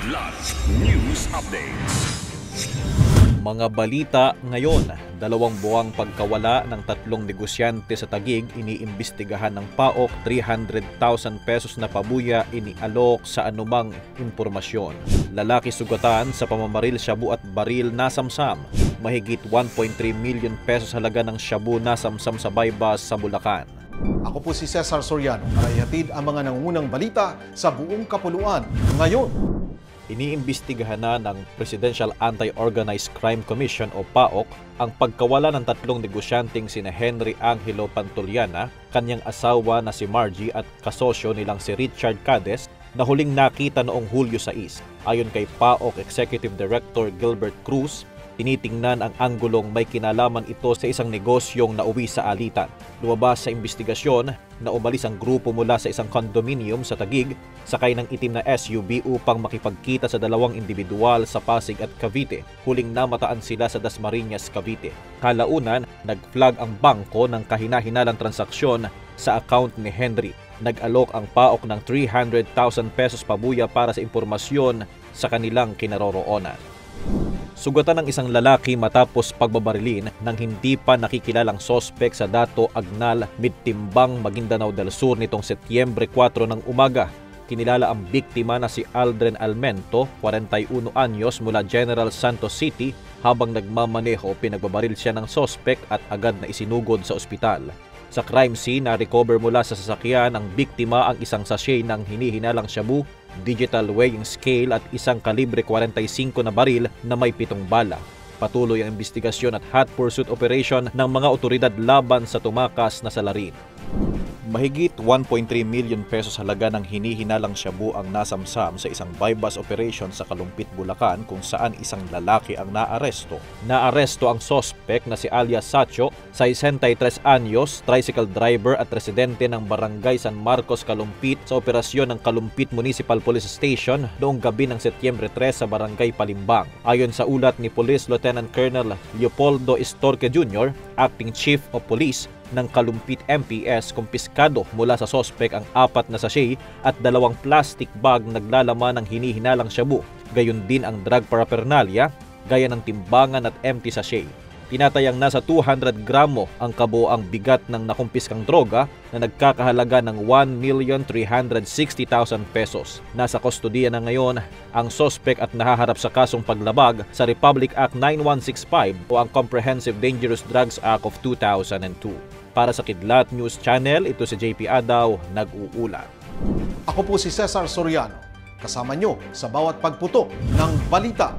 Kidlat News Updates. Mga balita ngayon, 2 buwang pagkawala ng 3 negosyante sa Taguig iniimbestigahan ng PAOK, 300,000 pesos na pabuya inialok sa anumang impormasyon. Lalaki sugatan sa pamamaril shabu at baril nasamsam. Mahigit 1.3 million pesos halaga ng shabu nasamsam sa bypass sa Bulacan. Ako po si Cesar Soriano para ihatid ang mga nangungunang balita sa buong kapuluan ngayon. Iniimbestigahan na ng Presidential Anti-Organized Crime Commission o PAOK ang pagkawala ng 3 negosyanteng sina Henry Angelo Pantoliana, kanyang asawa na si Margie at kasosyo nilang si Richard Cades na huling nakita noong Hulyo 6. Ayon kay PAOK Executive Director Gilbert Cruz, tinitingnan ang anggulong may kinalaman ito sa isang negosyong nauwi sa alitan. Lumabas sa investigasyon na umalis ang grupo mula sa isang condominium sa Taguig, sakay ng itim na SUV upang makipagkita sa 2 individual sa Pasig at Cavite. Huling namataan sila sa Dasmariñas, Cavite. Kalaunan, nag-flag ang bangko ng kahina-hinalang transaksyon sa account ni Henry. Nag-alok ang PAOK ng 300,000 pesos pabuya para sa impormasyon sa kanilang kinaroroonan. Sugatan ng isang lalaki matapos pagbabarilin ng hindi pa nakikilalang sospek sa Dato Agnal, Midtimbang, Maguindanao del Sur nitong Setyembre 4 ng umaga. Kinilala ang biktima na si Aldren Almento, 41 anyos, mula General Santos City. Habang nagmamaneho, pinagbabaril siya ng sospek at agad na isinugod sa ospital. Sa crime scene, na-recover mula sa sasakyan ng biktima ang isang sachet ng hinihinalang shabu, digital weighing scale at isang kalibre 45 na baril na may 7 bala. Patuloy ang investigasyon at hot pursuit operation ng mga otoridad laban sa tumakas na salarin. Mahigit 1.3 million pesos halaga ng hinihinalang shabu ang nasamsam sa isang bypass operation sa Kalumpit, Bulacan, kung saan isang lalaki ang naaresto. Naaresto ang sospek na si alias Sacho, 63 anyos, tricycle driver at residente ng Barangay San Marcos, Kalumpit sa operasyon ng Kalumpit Municipal Police Station noong gabi ng Setyembre 3 sa Barangay Palimbang. Ayon sa ulat ni Police Lieutenant Colonel Leopoldo Estorque Jr., Acting Chief of Police ng Kalumpit MPS, kumpiskado mula sa sospek ang 4 na sachet at 2 plastic bag naglalaman ng hinihinalang shabu. Gayon din ang drug paraphernalia gaya ng timbangan at empty sachet. Tinatayang nasa 200 gramo ang kabuoang bigat ng nakumpiskang droga na nagkakahalaga ng 1,360,000 pesos. Nasa kustodiya na ngayon ang sospek at nahaharap sa kasong paglabag sa Republic Act 9165 o ang Comprehensive Dangerous Drugs Act of 2002. Para sa Kidlat News Channel, ito si JP Adaw, nag-uulat. Ako po si Cesar Soriano, kasama nyo sa bawat pagputo ng balita.